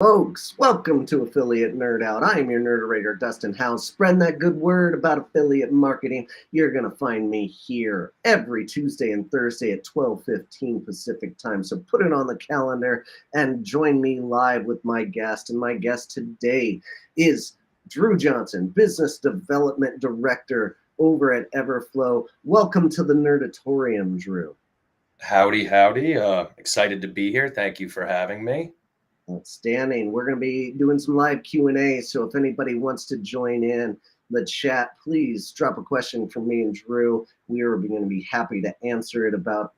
Folks, welcome to Affiliate Nerd Out. I am your nerderator, Dustin House. Spreading that good word about affiliate marketing. You're going to find me here every Tuesday and Thursday at 12:15 Pacific time. So put it on the calendar and join me live with my guest. And my guest today is Drew Johnson, Business Development Director over at Everflow. Welcome to the Nerdatorium, Drew. Howdy, howdy. Excited to be here. Thank you for having me. Outstanding. We're going to be doing some live Q&A, so if anybody wants to join in the chat, please drop a question from me and Drew. We are going to be happy to answer it about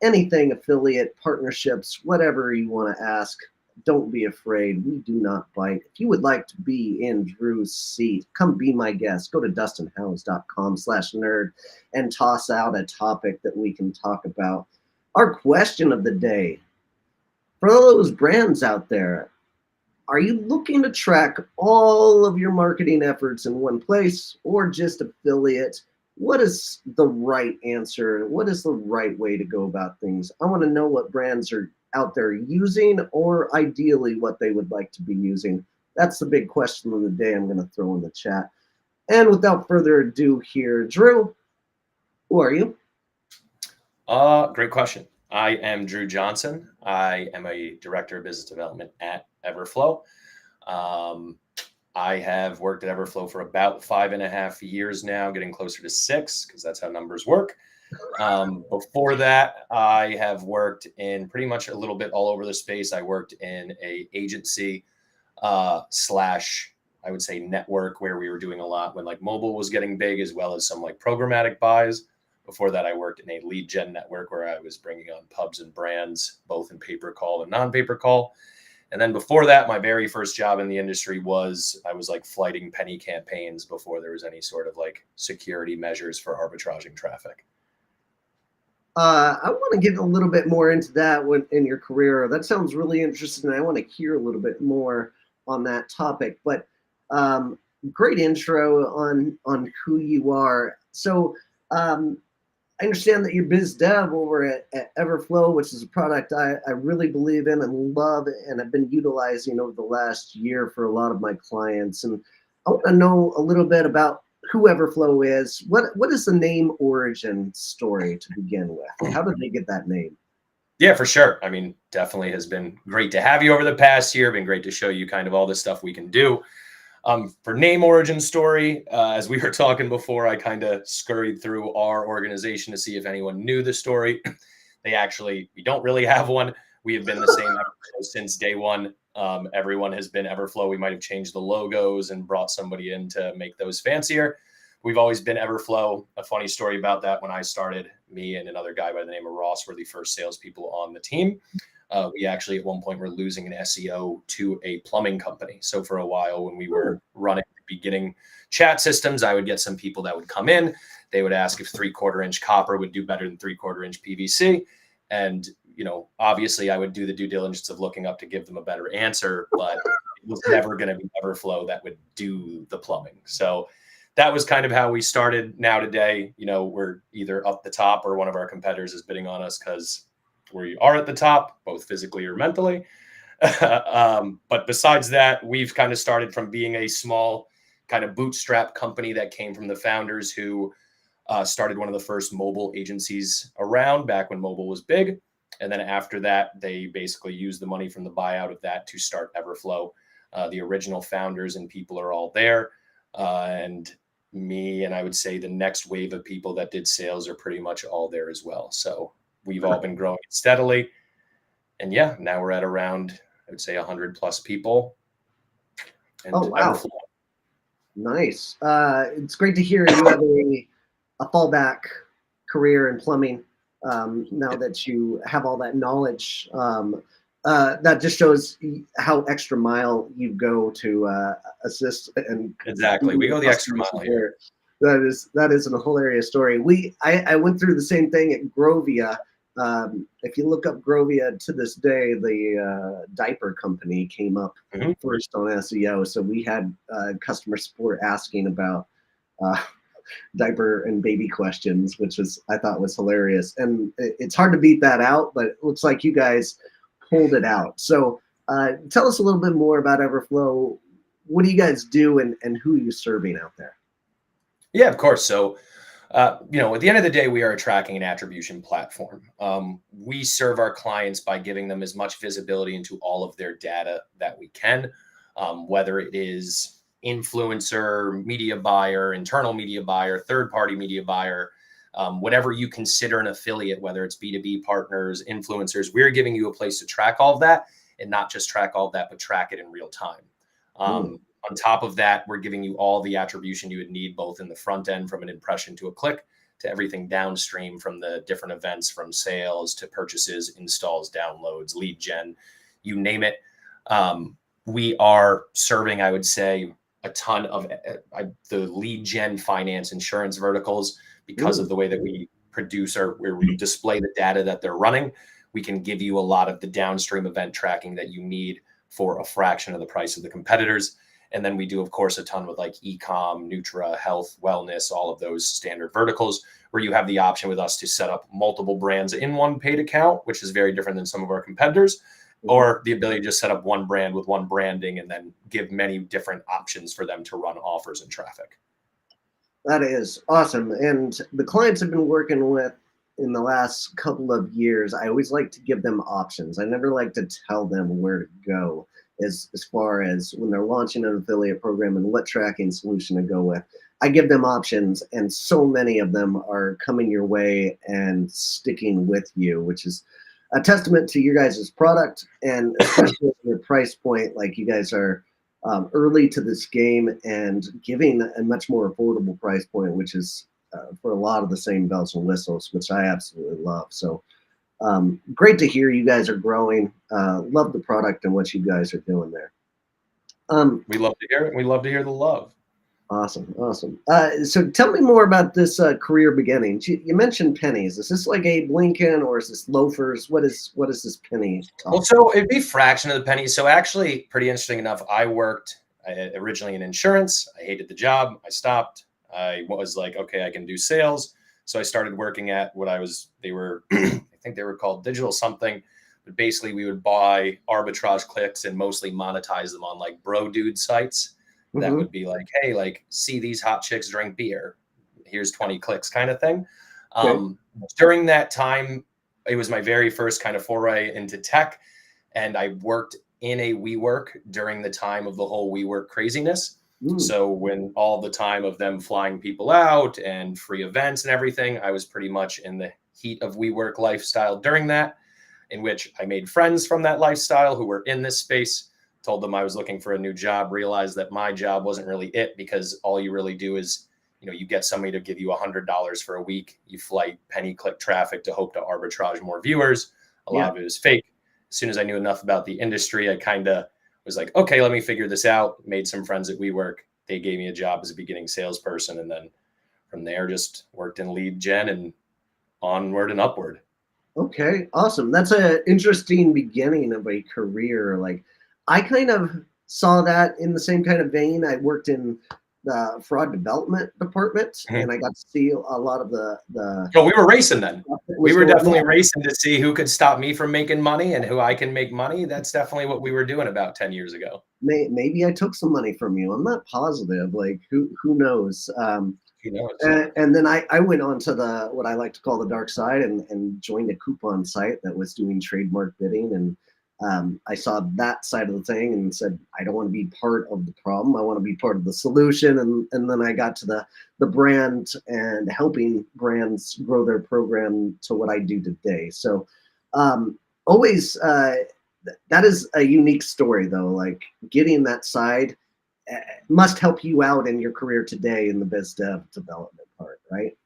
anything affiliate, partnerships, whatever you want to ask. Don't be afraid. We do not bite. If you would like to be in Drew's seat, come be my guest. Go to dustinhouse.com/nerd and toss out a topic that we can talk about. Our question of the day: for all those brands out there, are you looking to track all of your marketing efforts in one place or just affiliate? What is the right answer? What is the right way to go about things? I want to know what brands are out there using, or ideally what they would like to be using. That's the big question of the day I'm going to throw in the chat. And without further ado here, Drew, who are you? Great question. I am Drew Johnson. I am a director of business development at Everflow. I have worked at Everflow for about 5.5 years now, getting closer to 6, because that's how numbers work. Before that, I have worked in pretty much a little bit all over the space. I worked in a agency slash, I would say, network, where we were doing a lot when like mobile was getting big, as well as some like programmatic buys. Before that, I worked in a lead gen network where I was bringing on pubs and brands, both in pay-per-call and non-pay-per call. And then before that, my very first job in the industry was I was like flighting penny campaigns before there was any sort of like security measures for arbitraging traffic. I want to get a little bit more into that in your career. That sounds really interesting. I want to hear a little bit more on that topic. But great intro on who you are. So I understand that you're biz dev over at Everflow, which is a product I really believe in and love and have been utilizing over the last year for a lot of my clients. And I want to know a little bit about who Everflow is. What is the name origin story to begin with? How did they get that name? Yeah, for sure. I mean, definitely has been great to have you over the past year. Been great to show you kind of all the stuff we can do. For name origin story, as we were talking before, I kind of scurried through our organization to see if anyone knew the story. We don't really have one. We have been the same since day one. Everyone has been Everflow. We might have changed the logos and brought somebody in to make those fancier. We've always been Everflow. A funny story about that: when I started, me and another guy by the name of Ross were the first salespeople on the team. We actually at one point were losing an SEO to a plumbing company. So for a while, when we were running the beginning chat systems, I would get some people that would come in. They would ask if 3/4 inch copper would do better than 3/4 inch PVC. And, obviously I would do the due diligence of looking up to give them a better answer, but it was never going to be Everflow that would do the plumbing. So that was kind of how we started. Now today, we're either up the top or one of our competitors is bidding on us because we are at the top, both physically or mentally. But besides that, we've kind of started from being a small kind of bootstrap company that came from the founders who started one of the first mobile agencies around back when mobile was big. And then after that, they basically used the money from the buyout of that to start Everflow. The original founders and people are all there. And me, and I would say the next wave of people that did sales are pretty much all there as well. So we've all been growing steadily. And yeah, now we're at around, I would say, 100+ people. And oh, wow. Everflow. Nice. It's great to hear you have a fallback career in plumbing now that you have all that knowledge. That just shows how extra mile you go to assist. And exactly. We go the extra mile here. That is a hilarious story. I went through the same thing at Grovia. If you look up Grovia to this day, the diaper company came up first on SEO. So we had customer support asking about diaper and baby questions, which I thought was hilarious. And it's hard to beat that out, but it looks like you guys pulled it out. So Tell us a little bit more about Everflow. What do you guys do, and who are you serving out there? Yeah, of course. So, at the end of the day, we are a tracking and attribution platform. We serve our clients by giving them as much visibility into all of their data that we can, whether it is influencer, media buyer, internal media buyer, third-party media buyer, whatever you consider an affiliate, whether it's B2B partners, influencers, we're giving you a place to track all of that, and not just track all of that, but track it in real time. Mm. On top of that, we're giving you all the attribution you would need, both in the front end from an impression to a click, to everything downstream from the different events, from sales to purchases, installs, downloads, lead gen, you name it. We are serving, I would say, a ton of the lead gen, finance, insurance verticals because of the way that we produce or where we display the data that they're running. We can give you a lot of the downstream event tracking that you need for a fraction of the price of the competitors. And then we do, of course, a ton with like e-com, Nutra, health, wellness, all of those standard verticals where you have the option with us to set up multiple brands in one paid account, which is very different than some of our competitors, or the ability to just set up one brand with one branding and then give many different options for them to run offers and traffic. That is awesome. And the clients I've been working with in the last couple of years, I always like to give them options. I never like to tell them where to go as far as when they're launching an affiliate program and what tracking solution to go with. I give them options, and so many of them are coming your way and sticking with you, which is a testament to your guys' product, and especially your price point. Like, you guys are early to this game and giving a much more affordable price point, which is for a lot of the same bells and whistles, which I absolutely love. So great to hear you guys are growing. Love the product and what you guys are doing there. We love to hear it. We love to hear the love. Awesome. So tell me more about this career beginnings. You mentioned pennies. Is this like Abe Lincoln, or is this loafers? What is this penny talk? Well, so it'd be fraction of the penny. So actually, pretty interesting enough, I worked originally in insurance. I hated the job. I stopped. I was like, okay, I can do sales. So I started working at they were, I think they were called digital something, but basically we would buy arbitrage clicks and mostly monetize them on like bro dude sites. That would be like, hey, like, see these hot chicks drink beer. Here's 20 clicks kind of thing. Okay. During that time, it was my very first kind of foray into tech. And I worked in a WeWork during the time of the whole WeWork craziness. So when all the time of them flying people out and free events and everything, I was pretty much in the heat of WeWork lifestyle during that, in which I made friends from that lifestyle who were in this space. Told them I was looking for a new job, realized that my job wasn't really it, because all you really do is, you get somebody to give you $100 for a week. You flight penny click traffic to hope to arbitrage more viewers. A lot of it is fake. As soon as I knew enough about the industry, I kind of was like, okay, let me figure this out. Made some friends at WeWork. They gave me a job as a beginning salesperson. And then from there, just worked in lead gen and onward and upward. Okay, awesome. That's an interesting beginning of a career. Like, I kind of saw that in the same kind of vein. I worked in the fraud development department, and I got to see a lot of the. Oh, we were racing then. We were definitely racing to see who could stop me from making money and who I can make money. That's definitely what we were doing about 10 years ago. Maybe I took some money from you. I'm not positive. Like, who knows? Who knows? And then I went on to what I like to call the dark side, and joined a coupon site that was doing trademark bidding. And I saw that side of the thing and said, I don't want to be part of the problem. I want to be part of the solution. And then I got to the brand and helping brands grow their program to what I do today. So always, that is a unique story, though. Like, getting that side must help you out in your career today in the biz dev development part, right?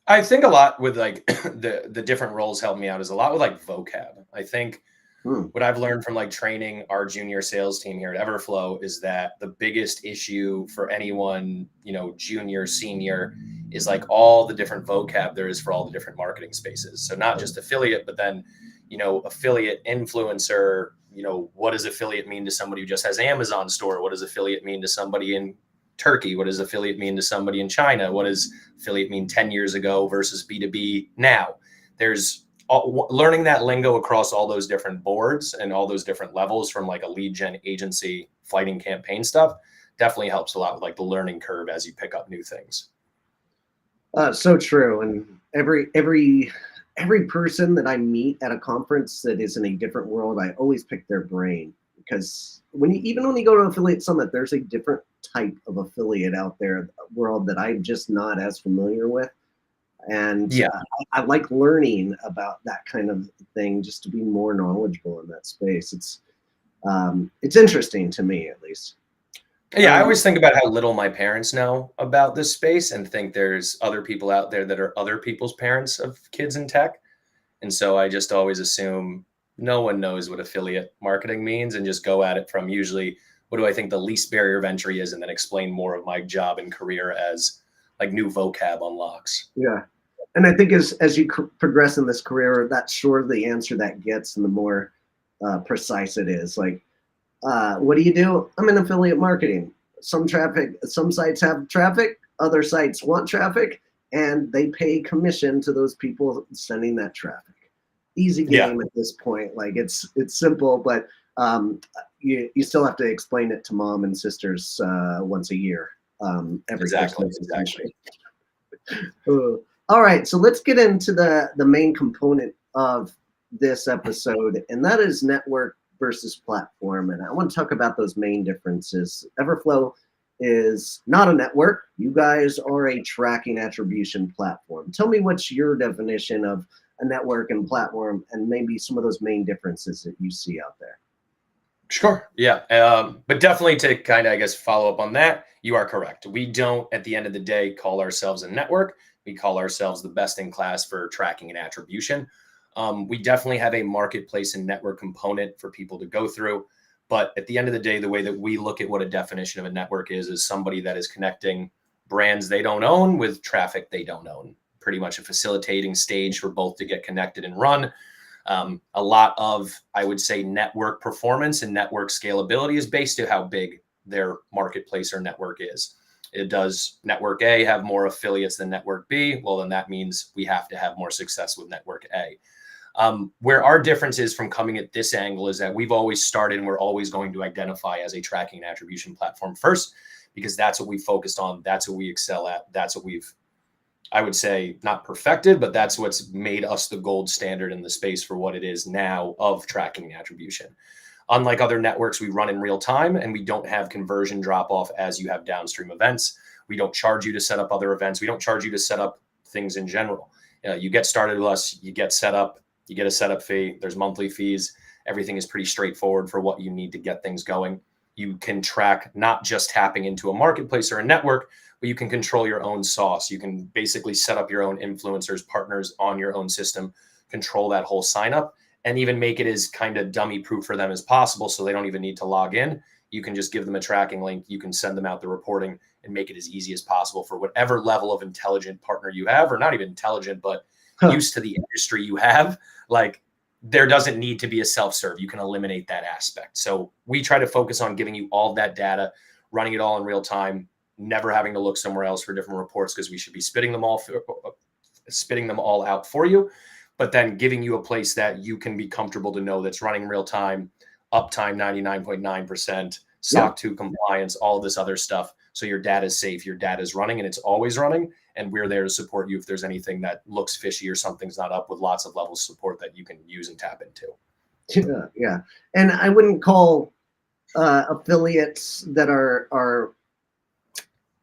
I think a lot with like the different roles help me out is a lot with like vocab. I think what I've learned from like training our junior sales team here at Everflow is that the biggest issue for anyone, junior, senior, is like all the different vocab there is for all the different marketing spaces. So not just affiliate, but then, affiliate, influencer, what does affiliate mean to somebody who just has Amazon store? What does affiliate mean to somebody in Turkey? What does affiliate mean to somebody in China? What does affiliate mean 10 years ago versus B2B now? There's learning that lingo across all those different boards and all those different levels from like a lead gen agency fighting campaign stuff definitely helps a lot with like the learning curve as you pick up new things. So true. And every person that I meet at a conference that is in a different world, I always pick their brain, because even when you go to Affiliate Summit, there's a different type of affiliate out there world that I'm just not as familiar with. And Yeah, I like learning about that kind of thing just to be more knowledgeable in that space. It's interesting to me, at least. yeah. I always think about how little my parents know about this space and think there's other people out there that are other people's parents of kids in tech. And so I just always assume no one knows what affiliate marketing means and just go at it from usually what do I think the least barrier of entry is, and then explain more of my job and career as like new vocab unlocks. Yeah. And I think as you progress in this career, that's sure the answer that gets, and the more precise it is. Like, what do you do? I'm in affiliate marketing. Some sites have traffic, other sites want traffic, and they pay commission to those people sending that traffic. Easy game at this point. Like, it's simple, but you still have to explain it to mom and sisters once a year. Every Christmas. Exactly. All right, so let's get into the main component of this episode, and that is network versus platform. And I want to talk about those main differences. Everflow is not a network. You guys are a tracking attribution platform. Tell me what's your definition of a network and platform, and maybe some of those main differences that you see out there. Sure. Yeah. But definitely to kind of, I guess, follow up on that, you are correct. We don't, at the end of the day, call ourselves a network. We call ourselves the best in class for tracking and attribution. We definitely have a marketplace and network component for people to go through. But at the end of the day, the way that we look at what a definition of a network is somebody that is connecting brands they don't own with traffic they don't own. Pretty much a facilitating stage for both to get connected and run. A lot of, I would say, network performance and network scalability is based on how big their marketplace or network is. Does network A have more affiliates than network B? Well, then that means we have to have more success with network A. Where our difference is from coming at this angle is that we've always started and we're always going to identify as a tracking and attribution platform first, because that's what we focused on. That's what we excel at. That's what we've, I would say, not perfected, but that's what's made us the gold standard in the space for what it is now of tracking and attribution. Unlike other networks, we run in real time and we don't have conversion drop off as you have downstream events. We don't charge you to set up other events. We don't charge you to set up things in general. You get started with us, you get set up, you get a setup fee. There's monthly fees. Everything is pretty straightforward for what you need to get things going. You can track not just tapping into a marketplace or a network, but you can control your own sauce. You can basically set up your own influencers, partners on your own system, control that whole sign up, and even make it as kind of dummy proof for them as possible so they don't even need to log in. You can just give them a tracking link. You can send them out the reporting and make it as easy as possible for whatever level of intelligent partner you have, or not even intelligent, but used to the industry you have. Like, there doesn't need to be a self-serve. You can eliminate that aspect. So we try to focus on giving you all that data, running it all in real time, never having to look somewhere else for different reports, because we should be spitting them all out for you, but then giving you a place that you can be comfortable to know that's running real time, uptime 99.9%, SOC 2 compliance, all of this other stuff. So your data is safe, your data is running, and it's always running. And we're there to support you if there's anything that looks fishy or something's not up, with lots of levels of support that you can use and tap into. Yeah. And I wouldn't call affiliates that are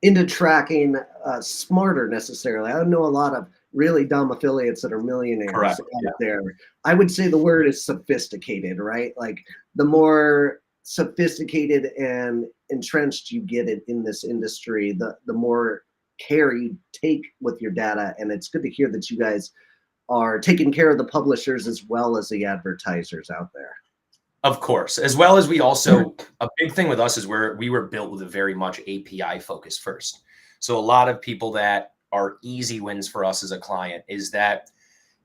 into tracking smarter necessarily. I don't know a lot of really dumb affiliates that are millionaires out there. I would say the word is sophisticated, right? Like, the more sophisticated and entrenched you get in this industry, the more care you take with your data. And it's good to hear that you guys are taking care of the publishers as well as the advertisers out there. Of course, as well as we also, a big thing with us is we were built with a very much API focus first. So a lot of people that are easy wins for us as a client is that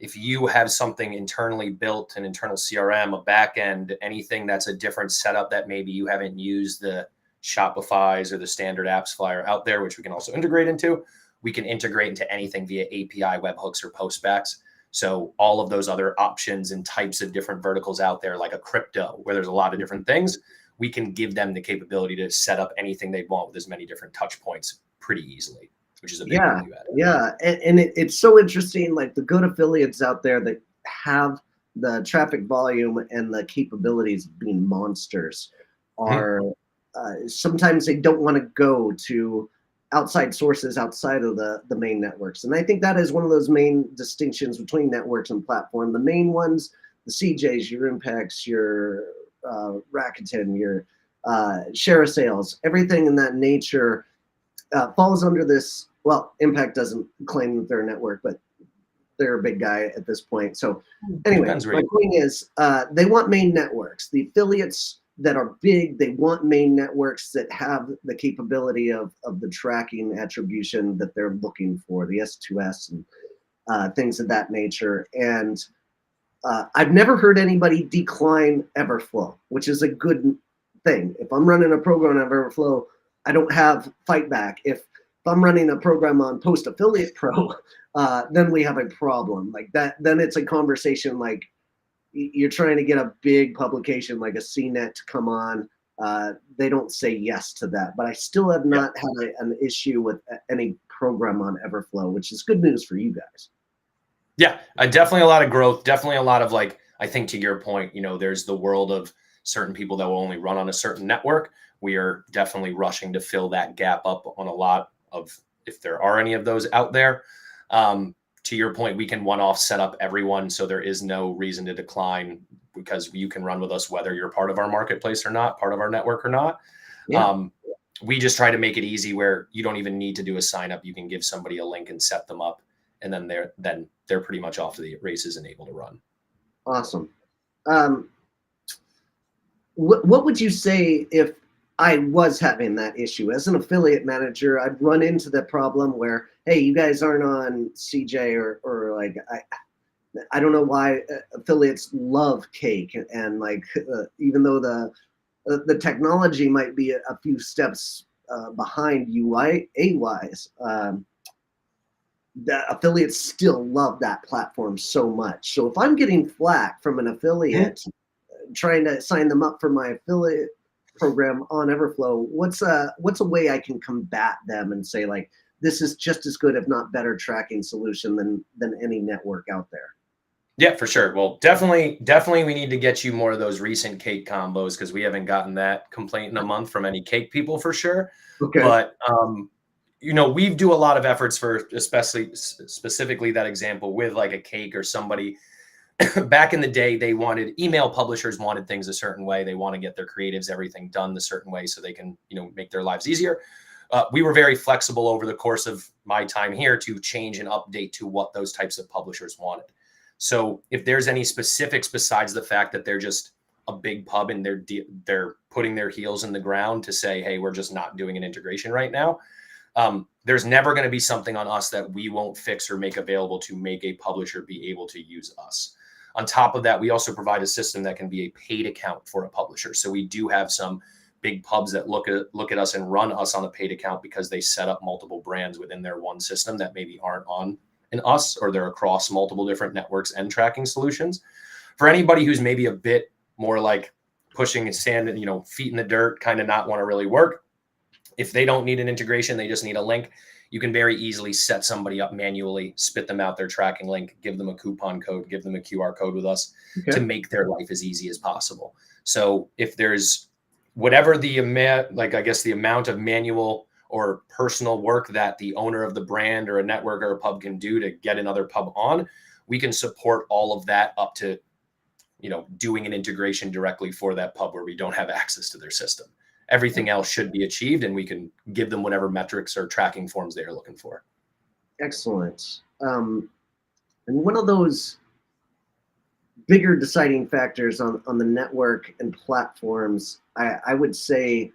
if you have something internally built, an internal CRM, a backend, anything that's a different setup that maybe you haven't used the Shopify's or the standard apps flyer out there, which we can also integrate into, we can integrate into anything via API, webhooks, or postbacks. So all of those other options and types of different verticals out there, like a crypto, where there's a lot of different things, we can give them the capability to set up anything they want with as many different touch points pretty easily, which is a big value add. Yeah. And it's so interesting, like the good affiliates out there that have the traffic volume and the capabilities of being monsters are sometimes they don't want to go to outside sources outside of the main networks. And I think that is one of those main distinctions between networks and platform. The main ones, the CJs, your Impacts, your Rakuten, your share of sales, everything in that nature falls under this. Well, Impact doesn't claim that they're a network, but they're a big guy at this point. So anyway, my point is they want main networks. The affiliates that are big, they want main networks that have the capability of the tracking attribution that they're looking for, the S2S and things of that nature. And I've never heard anybody decline Everflow, which is a good thing. If I'm running a program on Everflow, I don't have fight back. If I'm running a program on Post Affiliate Pro, then we have a problem like that. Then it's a conversation like you're trying to get a big publication like a CNET to come on. They don't say yes to that, but I still have not had an issue with any program on Everflow, which is good news for you guys. Yeah, definitely a lot of growth. Definitely a lot of like, I think to your point, you know, there's the world of certain people that will only run on a certain network. We are definitely rushing to fill that gap up on a lot of, if there are any of those out there. To your point, we can one-off set up everyone. So there is no reason to decline because you can run with us, whether you're part of our marketplace or not, part of our network or not. Yeah. We just try to make it easy where you don't even need to do a sign up. You can give somebody a link and set them up. And then they're pretty much off to the races and able to run. Awesome. What would you say if I was having that issue as an affiliate manager? I'd run into the problem where, hey, you guys aren't on CJ or like I don't know why affiliates love Cake and like even though the technology might be a few steps behind UI wise. The affiliates still love that platform so much. So if I'm getting flack from an affiliate trying to sign them up for my affiliate program on Everflow, what's a way I can combat them and say like, this is just as good, if not better tracking solution than any network out there? Yeah, for sure. Well, definitely we need to get you more of those recent Cake combos because we haven't gotten that complaint in a month from any Cake people for sure. Okay. But you know, we do a lot of efforts for specifically that example with like a Cake or somebody. Back in the day, email publishers wanted things a certain way. They want to get their creatives, everything done the certain way so they can, you know, make their lives easier. We were very flexible over the course of my time here to change and update to what those types of publishers wanted. So if there's any specifics besides the fact that they're just a big pub and they're putting their heels in the ground to say, hey, we're just not doing an integration right now. There's never going to be something on us that we won't fix or make available to make a publisher be able to use us. On top of that, we also provide a system that can be a paid account for a publisher. So we do have some big pubs that look at us and run us on a paid account because they set up multiple brands within their one system that maybe aren't on in us, or they're across multiple different networks and tracking solutions. For anybody who's maybe a bit more like pushing and standing, you know, feet in the dirt, kind of not want to really work, if they don't need an integration, they just need a link, you can very easily set somebody up manually, spit them out their tracking link, give them a coupon code, give them a QR code with us to make their life as easy as possible. So if there's whatever the amount, like I guess the amount of manual or personal work that the owner of the brand or a network or a pub can do to get another pub on, we can support all of that up to, you know, doing an integration directly for that pub where we don't have access to their system. Everything else should be achieved and we can give them whatever metrics or tracking forms they are looking for. Excellent. And one of those bigger deciding factors on the network and platforms, I would say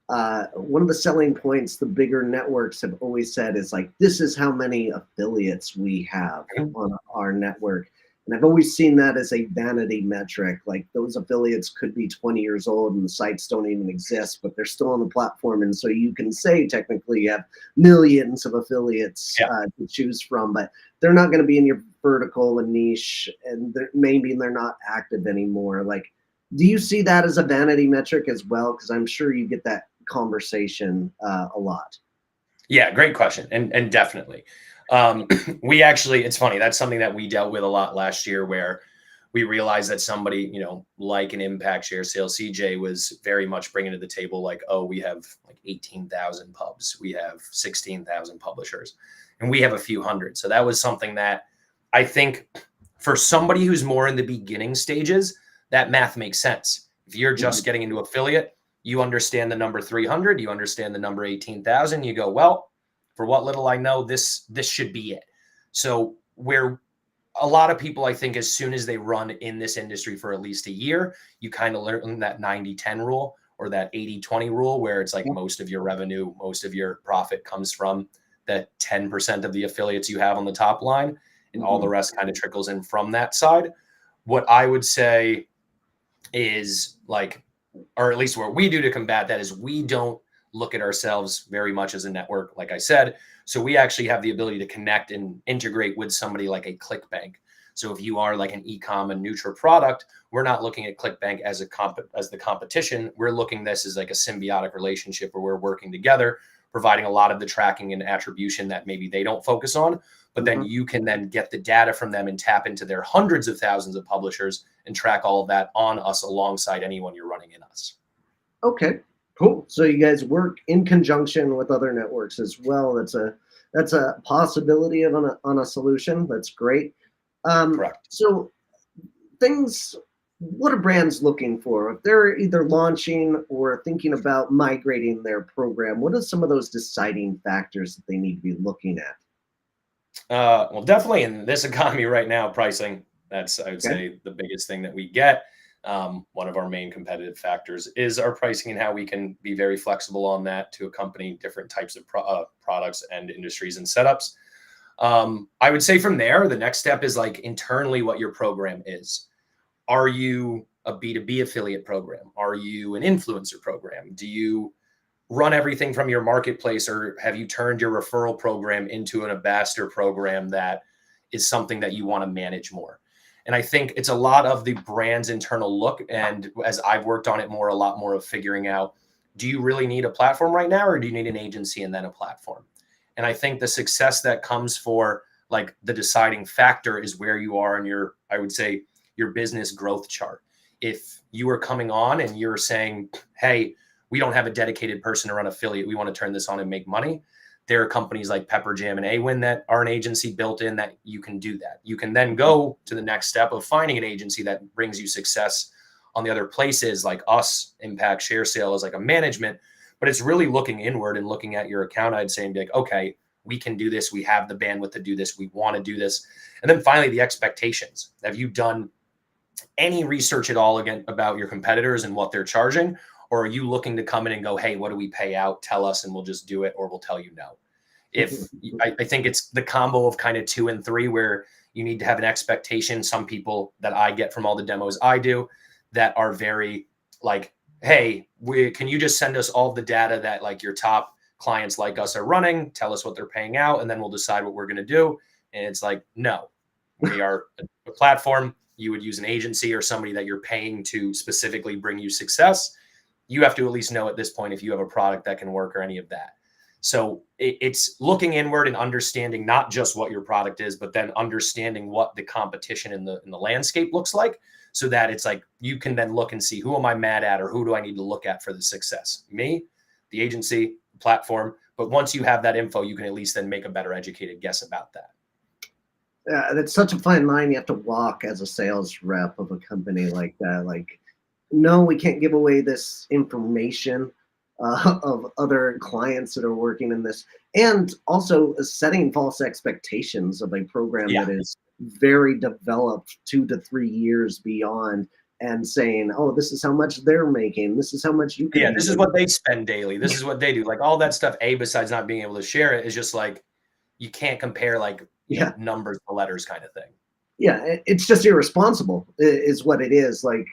one of the selling points the bigger networks have always said is like, this is how many affiliates we have on our network. And I've always seen that as a vanity metric. Like those affiliates could be 20 years old and the sites don't even exist, but they're still on the platform. And so you can say technically you have millions of affiliates to choose from, but they're not going to be in your vertical and niche, and maybe they're not active anymore. Like, do you see that as a vanity metric as well? Because I'm sure you get that conversation a lot. Yeah, great question. And definitely. We actually, it's funny, that's something that we dealt with a lot last year, where we realized that somebody, like an Impact Share Sale, CJ, was very much bringing to the table like, oh, we have like 18,000 pubs, we have 16,000 publishers, and we have a few hundred. So that was something that I think for somebody who's more in the beginning stages, that math makes sense. If you're just getting into affiliate, you understand the number 300, you understand the number 18,000, you go, well, for what little I know, this should be it. So where a lot of people, I think, as soon as they run in this industry for at least a year, you kind of learn that 90-10 rule or that 80-20 rule, where it's like most of your revenue, most of your profit comes from that 10% of the affiliates you have on the top line, and all the rest kind of trickles in from that side. What I would say is like, or at least what we do to combat that, is we don't look at ourselves very much as a network, like I said. So we actually have the ability to connect and integrate with somebody like a ClickBank. So if you are like an e-com and Nutra product, we're not looking at ClickBank as the competition. We're looking this as like a symbiotic relationship where we're working together, providing a lot of the tracking and attribution that maybe they don't focus on, but then you can then get the data from them and tap into their hundreds of thousands of publishers and track all of that on us alongside anyone you're running in us. Okay, cool. So you guys work in conjunction with other networks as well. That's a possibility of on a solution. That's great. Correct. So what are brands looking for? If they're either launching or thinking about migrating their program, what are some of those deciding factors that they need to be looking at? Well, definitely in this economy right now, pricing, that's, I would say, the biggest thing that we get. One of our main competitive factors is our pricing and how we can be very flexible on that to accompany different types of products and industries and setups. I would say from there, the next step is like internally what your program is. Are you a B2B affiliate program? Are you an influencer program? Do you run everything from your marketplace, or have you turned your referral program into an ambassador program that is something that you want to manage more? And I think it's a lot of the brand's internal look. And as I've worked on it more, a lot more of figuring out, do you really need a platform right now, or do you need an agency and then a platform? And I think the success that comes for like the deciding factor is where you are in your, I would say, your business growth chart. If you are coming on and you're saying, hey, we don't have a dedicated person to run affiliate, we want to turn this on and make money, there are companies like Pepperjam and Awin that are an agency built in that you can do that. You can then go to the next step of finding an agency that brings you success on the other places, like us, Impact Share Sale, is like a management, but it's really looking inward and looking at your account, I'd say, and be like, okay, we can do this. We have the bandwidth to do this. We want to do this. And then finally, the expectations. Have you done any research at all again about your competitors and what they're charging? Or are you looking to come in and go, hey, what do we pay out? Tell us and we'll just do it, or we'll tell you no. I think it's the combo of kind of 2 and 3, where you need to have an expectation. Some people that I get from all the demos I do that are very like, hey, can you just send us all the data that like your top clients like us are running? Tell us what they're paying out, and then we'll decide what we're going to do. And it's like, no, we are a platform. You would use an agency or somebody that you're paying to specifically bring you success. You have to at least know at this point if you have a product that can work or any of that. So it's looking inward and understanding not just what your product is, but then understanding what the competition in the landscape looks like, so that it's like you can then look and see, who am I mad at, or who do I need to look at for the success? Me, the agency, the platform. But once you have that info, you can at least then make a better educated guess about that. It's such a fine line you have to walk as a sales rep of a company like that. Like, no, we can't give away this information of other clients that are working in this, and also setting false expectations of a program that is very developed 2 to 3 years beyond, and saying, oh, this is how much they're making, this is how much you can. Yeah, this is what they spend daily, this is what they do, like all that stuff. Besides not being able to share it, is just like you can't compare like numbers to letters kind of thing. Yeah, it's just irresponsible is what it is. Like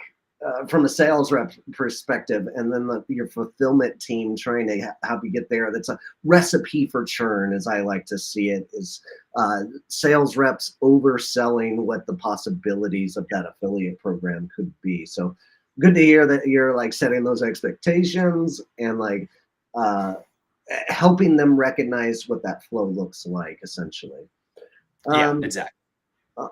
from a sales rep perspective, and then your fulfillment team trying to help you get there. That's a recipe for churn, as I like to see it. Is sales reps overselling what the possibilities of that affiliate program could be. So good to hear that you're like setting those expectations and like helping them recognize what that flow looks like, essentially. Yeah, Um, exactly.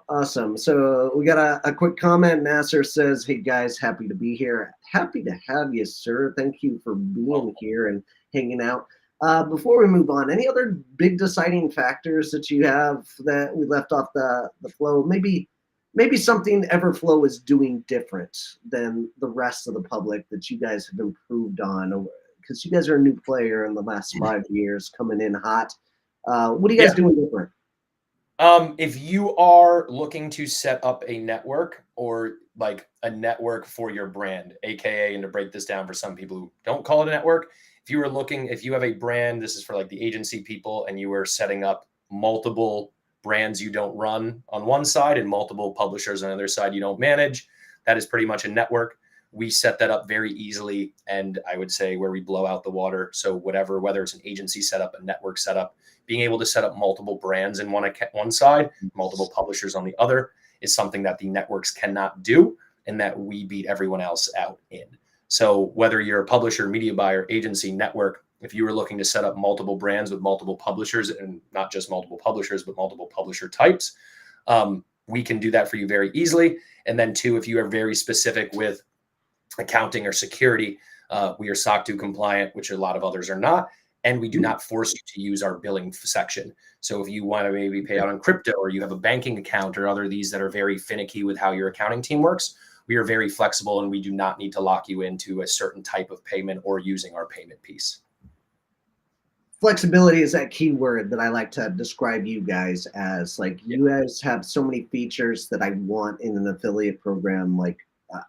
Awesome. So we got a quick comment. Nasser says, "Hey guys, happy to be here. Happy to have you, sir. Thank you for being here and hanging out." Before we move on, any other big deciding factors that you have that we left off the flow? Maybe something Everflow is doing different than the rest of the public that you guys have improved on, because you guys are a new player in the last 5 years, coming in hot. What are you guys Yeah. doing different? If you are looking to set up a network or like a network for your brand, AKA, and to break this down for some people who don't call it a network, if you have a brand, this is for like the agency people, and you are setting up multiple brands you don't run on one side and multiple publishers on the other side you don't manage, that is pretty much a network. We set that up very easily, and I would say where we blow out the water. So whether it's an agency setup, a network setup, being able to set up multiple brands in one side, multiple publishers on the other, is something that the networks cannot do, and that we beat everyone else out in. So whether you're a publisher, media buyer, agency, network, if you were looking to set up multiple brands with multiple publishers, and not just multiple publishers, but multiple publisher types, we can do that for you very easily. And then two, if you are very specific with accounting or security, we are SOC 2 compliant, which a lot of others are not. And we do not force you to use our billing section. So if you want to maybe pay out on crypto, or you have a banking account, or other these that are very finicky with how your accounting team works, we are very flexible, and we do not need to lock you into a certain type of payment or using our payment piece. Flexibility is that key word that I like to describe you guys as. Like, you guys have so many features that I want in an affiliate program. Like,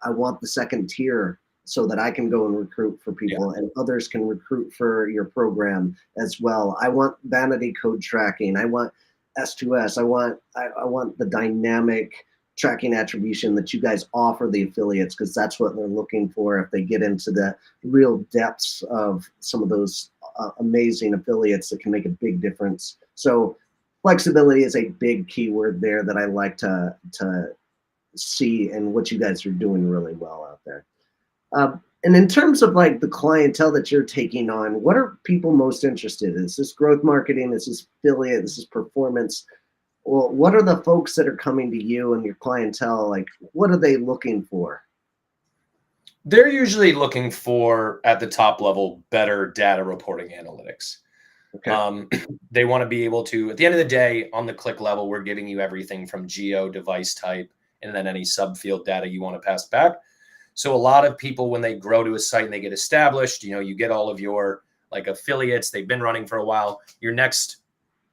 I want the second tier so that I can go and recruit for people, and others can recruit for your program as well. I want vanity code tracking. I want S2S. I want the dynamic tracking attribution that you guys offer the affiliates, because that's what they're looking for if they get into the real depths of some of those amazing affiliates that can make a big difference. So flexibility is a big keyword there that I like to see, and what you guys are doing really well out there. And in terms of like the clientele that you're taking on, what are people most interested in? Is this growth marketing? Is this affiliate? Is this performance? Well, what are the folks that are coming to you and your clientele? Like, what are they looking for? They're usually looking for, at the top level, better data reporting analytics. Okay. They want to be able to, at the end of the day, on the click level, we're giving you everything from geo, device type, and then any subfield data you want to pass back. So a lot of people, when they grow to a site and they get established, you get all of your like affiliates, they've been running for a while. Your next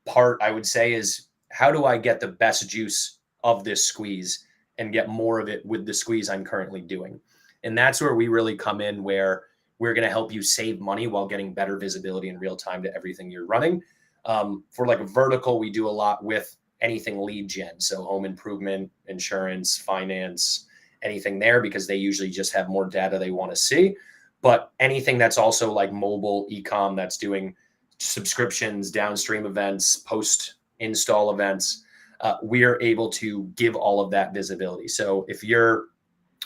part, I would say, is how do I get the best juice of this squeeze and get more of it with the squeeze I'm currently doing? And that's where we really come in, where we're going to help you save money while getting better visibility in real time to everything you're running. For like a vertical, we do a lot with anything lead gen. So home improvement, insurance, finance, anything there, because they usually just have more data they want to see. But anything that's also like mobile e-com, that's doing subscriptions, downstream events, post install events, we are able to give all of that visibility. So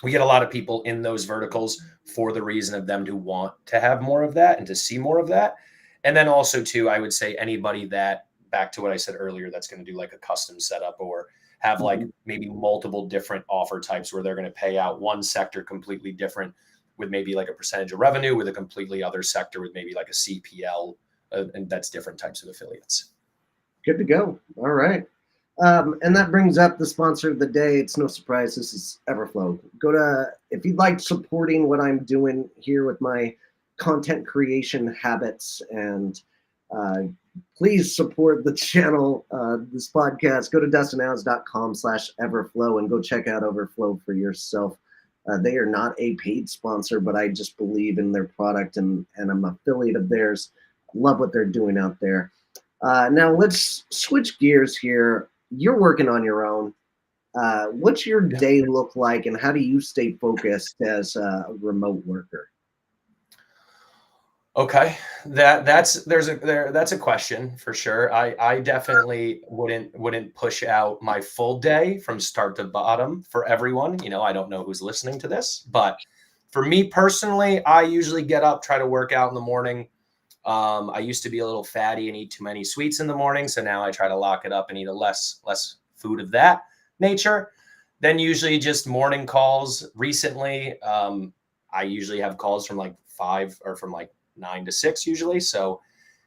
we get a lot of people in those verticals for the reason of them to want to have more of that and to see more of that. And then also too, I would say anybody that, back to what I said earlier, that's going to do like a custom setup, or have like maybe multiple different offer types where they're going to pay out one sector completely different with maybe like a percentage of revenue, with a completely other sector with maybe like a CPL, and that's different types of affiliates. Good to go. All right. And that brings up the sponsor of the day. It's no surprise, this is Everflow. If you'd like supporting what I'm doing here with my content creation habits, and please support the channel, this podcast, go to dustinhouse.com/Everflow and go check out Everflow for yourself. They are not a paid sponsor, but I just believe in their product, and I'm an affiliate of theirs. Love what they're doing out there. Now let's switch gears here. You're working on your own. What's your day look like, and how do you stay focused as a remote worker? Okay, that's a question for sure. I definitely wouldn't push out my full day from start to bottom for everyone. You know, I don't know who's listening to this, but for me personally, I usually get up, try to work out in the morning. I used to be a little fatty and eat too many sweets in the morning, so now I try to lock it up and eat a less food of that nature. Then usually just morning calls. Recently, I usually have calls from like 5 or from like 9 to 6 usually. So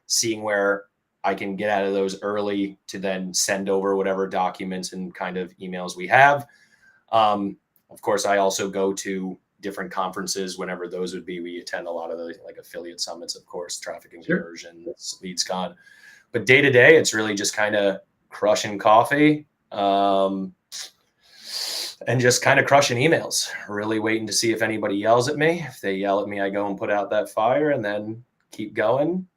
seeing where I can get out of those early to then send over whatever documents and kind of emails we have. Of course, I also go to different conferences whenever those would be. We attend a lot of the like affiliate summits, of course, traffic and conversion, LeadsCon. But day to day, it's really just kind of crushing coffee. And just kind of crushing emails, really waiting to see if anybody yells at me. If they yell at me, I go and put out that fire and then keep going.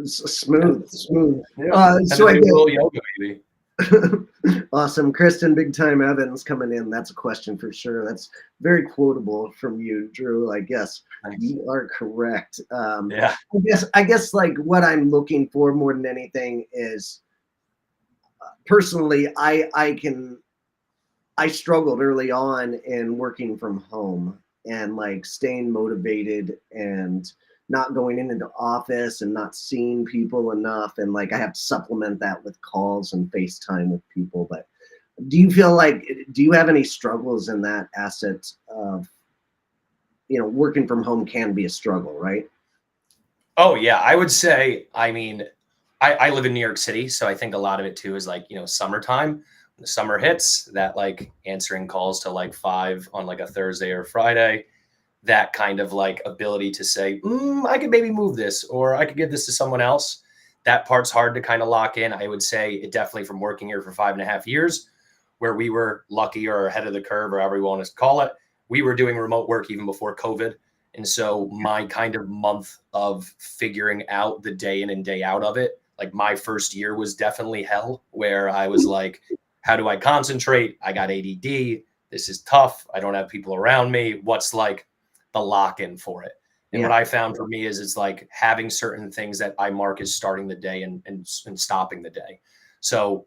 Smooth. Yeah. So I do a little yoga, maybe. Awesome. Kristen Big Time Evans coming in. That's a question for sure. That's very quotable from you, Drew. I guess you are correct. Yeah. I guess like what I'm looking for more than anything is personally, I struggled early on in working from home and like staying motivated and not going into the office and not seeing people enough. And like I have to supplement that with calls and FaceTime with people. But do you feel like, do you have any struggles in that asset of, working from home can be a struggle, right? Oh, yeah. I would say, I mean, I live in New York City, so I think a lot of it too is like, summertime. When the summer hits, that like answering calls to like 5 on like a Thursday or Friday, that kind of like ability to say, I could maybe move this or I could give this to someone else. That part's hard to kind of lock in. I would say it definitely from working here for 5.5 years, where we were lucky or ahead of the curve or however you want to call it. We were doing remote work even before COVID. And so my kind of month of figuring out the day in and day out of it, like my first year was definitely hell, where I was like, how do I concentrate? I got ADD. This is tough. I don't have people around me. What's like the lock-in for it? And what I found for me is it's like having certain things that I mark as starting the day and stopping the day. So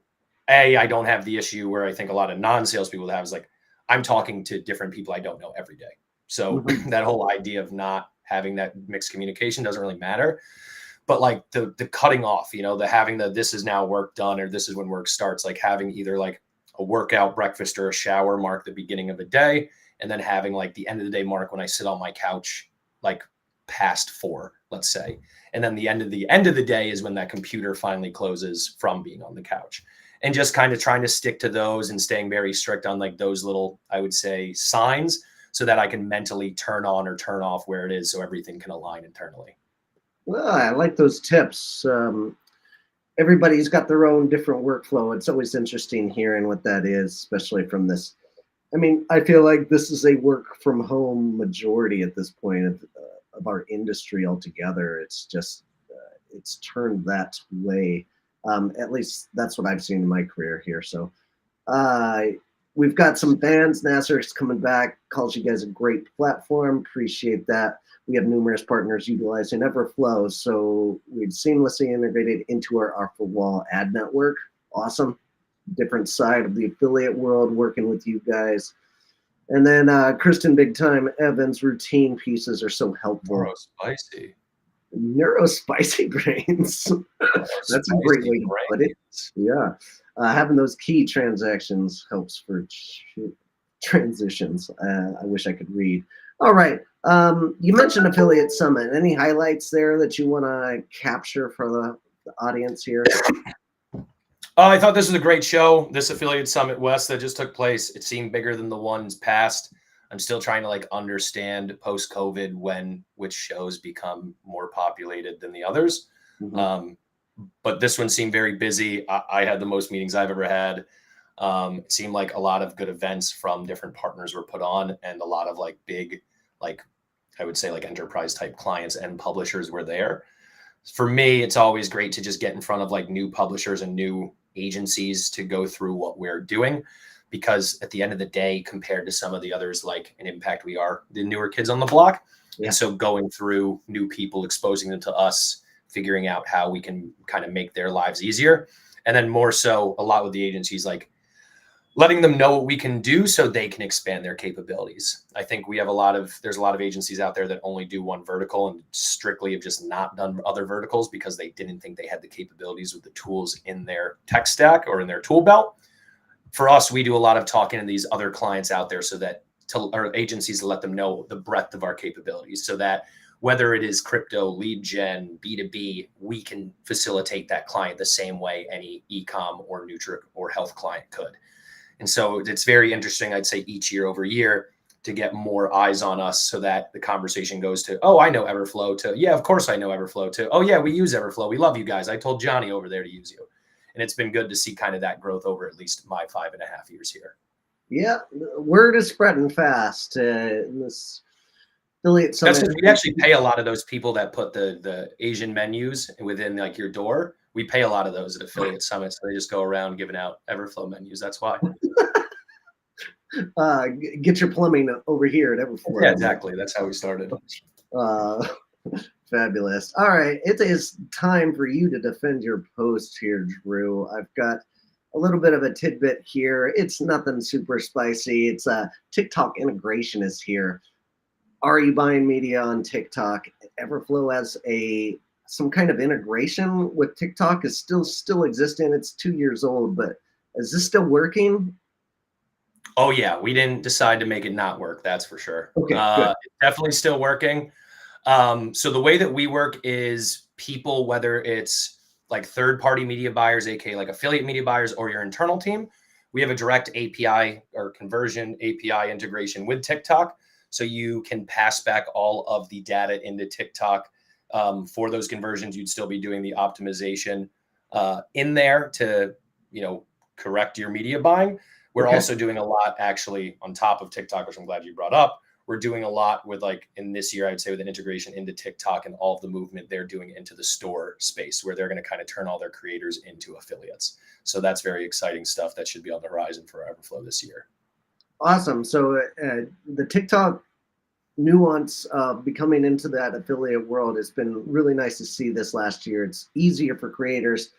I don't have the issue where I think a lot of non-sales people have is like, I'm talking to different people I don't know every day. So that whole idea of not having that mixed communication doesn't really matter. But like the cutting off, the having the this is now work done or this is when work starts, like having either like a workout, breakfast, or a shower mark the beginning of the day, and then having like the end of the day mark when I sit on my couch, like past 4, let's say. And then the end of the day is when that computer finally closes from being on the couch. And just kind of trying to stick to those and staying very strict on like those little, I would say, signs so that I can mentally turn on or turn off where it is so everything can align internally. Well, I like those tips. Everybody's got their own different workflow. It's always interesting hearing what that is, especially from this. I mean, I feel like this is a work from home majority at this point of our industry altogether. It's just, it's turned that way. At least that's what I've seen in my career here. So we've got some fans. Nasser's coming back, calls you guys a great platform. Appreciate that. We have numerous partners utilizing Everflow, so we've seamlessly integrated into our Wall ad network. Awesome. Different side of the affiliate world working with you guys. And then Kristen Big Time Evans routine pieces are so helpful. Neurospicy brains. That's a great way to put it. Yeah. Having those key transactions helps for transitions. I wish I could read. All right. You mentioned Affiliate Summit. Any highlights there that you want to capture for the audience here? I thought this was a great show. This Affiliate Summit West that just took place, it seemed bigger than the ones past. I'm still trying to like understand post-COVID which shows become more populated than the others. But this one seemed very busy. I had the most meetings I've ever had. It seemed like a lot of good events from different partners were put on, and a lot of like big, like I would say like enterprise type clients and publishers were there. For me, it's always great to just get in front of like new publishers and new agencies to go through what we're doing, because at the end of the day, compared to some of the others like an Impact, we are the newer kids on the block. Yeah. And so going through new people, exposing them to us, figuring out how we can kind of make their lives easier. And then more so a lot with the agencies, like letting them know what we can do so they can expand their capabilities. I think there's a lot of agencies out there that only do one vertical and strictly have just not done other verticals because they didn't think they had the capabilities with the tools in their tech stack or in their tool belt. For us, we do a lot of talking to these other clients out there so that our agencies let them know the breadth of our capabilities, so that whether it is crypto, lead gen, B2B, we can facilitate that client the same way any e-com or Nutric or health client could. And so it's very interesting, I'd say, each year over year to get more eyes on us so that the conversation goes to, oh, I know Everflow, to, yeah, of course I know Everflow, to, oh, yeah, we use Everflow. We love you guys. I told Johnny over there to use you. And it's been good to see kind of that growth over at least my 5.5 years here. Yeah, word is spreading fast. This affiliate summit. That's because we actually pay a lot of those people that put the Asian menus within like your door. We pay a lot of those at affiliate summits. So they just go around giving out Everflow menus. That's why. Get your plumbing over here at Everflow. Yeah, exactly. That's how we started. Fabulous. All right. It is time for you to defend your post here, Drew. I've got a little bit of a tidbit here. It's nothing super spicy. It's TikTok integration is here. Are you buying media on TikTok? Everflow has some kind of integration with TikTok is still existing. It's 2 years old, but is this still working? Oh yeah, we didn't decide to make it not work. That's for sure. Okay, good. It's definitely still working. So the way that we work is people, whether it's like third-party media buyers, aka like affiliate media buyers, or your internal team, we have a direct API or conversion API integration with TikTok. So you can pass back all of the data into TikTok. For those conversions, you'd still be doing the optimization in there to, correct your media buying. We're also doing a lot actually on top of TikTok, which I'm glad you brought up. We're doing a lot with, like, in this year, I'd say, with an integration into TikTok and all of the movement they're doing into the store space, where they're going to kind of turn all their creators into affiliates. So that's very exciting stuff that should be on the horizon for Everflow this year. Awesome. So the TikTok nuance of becoming into that affiliate world has been really nice to see this last year. It's easier for creators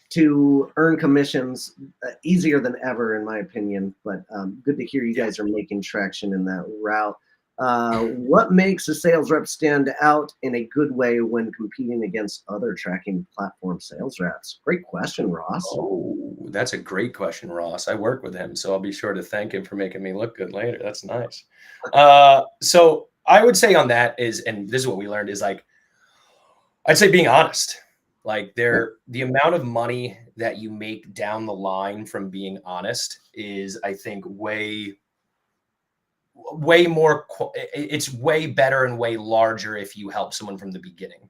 to earn commissions, easier than ever, in my opinion. But good to hear you guys are making traction in that route. What makes a sales rep stand out in a good way when competing against other tracking platform sales reps? Great question, Ross. Oh, that's a great question, Ross. I work with him, so I'll be sure to thank him for making me look good later. That's nice. So I would say on that is, and this is what we learned, is like, I'd say being honest. Like the amount of money that you make down the line from being honest is, I think, way more, it's way better and way larger if you help someone from the beginning.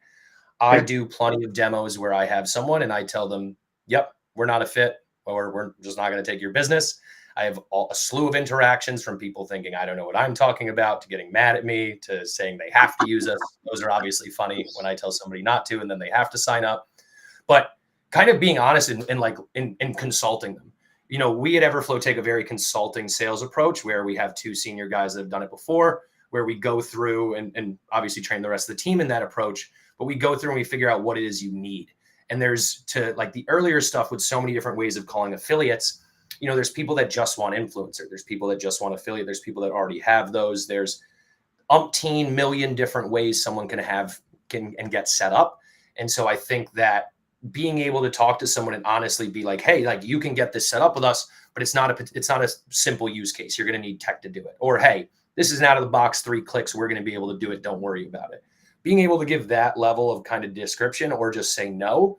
I do plenty of demos where I have someone and I tell them, yep, we're not a fit, or we're just not going to take your business. I have a slew of interactions from people thinking I don't know what I'm talking about, to getting mad at me, to saying they have to use us. Those are obviously funny when I tell somebody not to, and then they have to sign up. But kind of being honest and consulting them. We at Everflow take a very consulting sales approach, where we have 2 senior guys that have done it before, where we go through and obviously train the rest of the team in that approach. But we go through and we figure out what it is you need. And there's, to like the earlier stuff with so many different ways of calling affiliates, there's people that just want influencer. There's people that just want affiliate. There's people that already have those. There's umpteen million different ways someone can get set up. And so I think that being able to talk to someone and honestly be like, hey, like, you can get this set up with us, but it's not a simple use case. You're going to need tech to do it. Or, hey, this is an out of the box 3 clicks. We're going to be able to do it. Don't worry about it. Being able to give that level of kind of description, or just say no,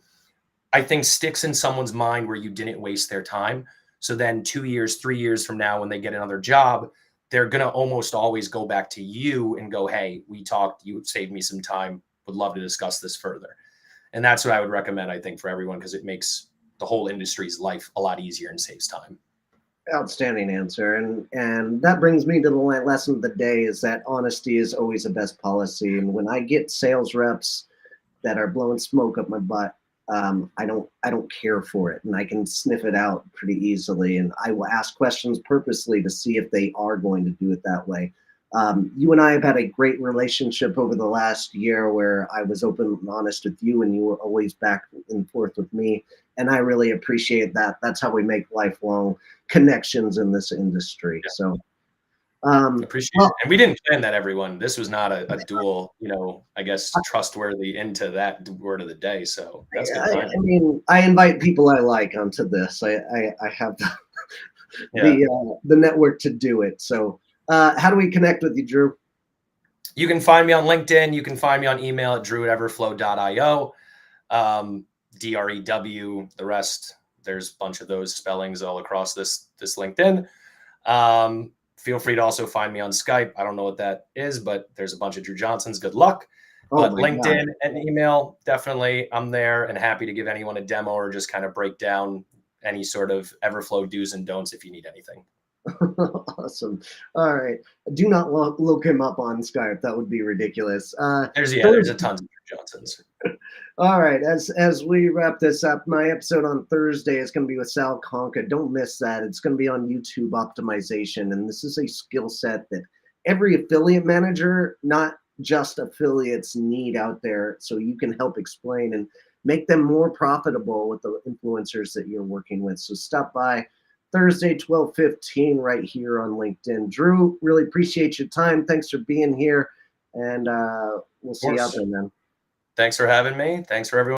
I think sticks in someone's mind where you didn't waste their time. So then 2 years, 3 years from now, when they get another job, they're going to almost always go back to you and go, hey, we talked, you saved me some time, would love to discuss this further. And that's what I would recommend, I think, for everyone, because it makes the whole industry's life a lot easier and saves time. Outstanding answer. And that brings me to the lesson of the day, is that honesty is always the best policy. And when I get sales reps that are blowing smoke up my butt, I don't care for it, and I can sniff it out pretty easily. And I will ask questions purposely to see if they are going to do it that way. You and I have had a great relationship over the last year, where I was open and honest with you, and you were always back and forth with me. And I really appreciate that. That's how we make lifelong connections in this industry. Yeah. So, Appreciate well, it. And we didn't plan that, everyone. This was not a dual, I guess, trustworthy into that word of the day. So that's good I timing. mean, I invite people I like onto this. I have Yeah. the network to do it. So, how do we connect with you, Drew? You can find me on LinkedIn. You can find me on email at drew@everflow.io. DREW, the rest. There's a bunch of those spellings all across this LinkedIn. Feel free to also find me on Skype. I don't know what that is, but there's a bunch of Drew Johnsons. Good luck. Oh But my LinkedIn God. and email, definitely, I'm there and happy to give anyone a demo or just kind of break down any sort of Everflow do's and don'ts if you need anything. Awesome. All right. Do not look him up on Skype. That would be ridiculous. There's a ton of Drew Johnsons. All right. As we wrap this up, my episode on Thursday is going to be with Sal Conca. Don't miss that. It's going to be on YouTube optimization, and this is a skill set that every affiliate manager, not just affiliates, need out there, so you can help explain and make them more profitable with the influencers that you're working with. So stop by Thursday, 12:15, right here on LinkedIn. Drew, really appreciate your time. Thanks for being here, and we'll see you out there, man. Thanks for having me. Thanks for everyone.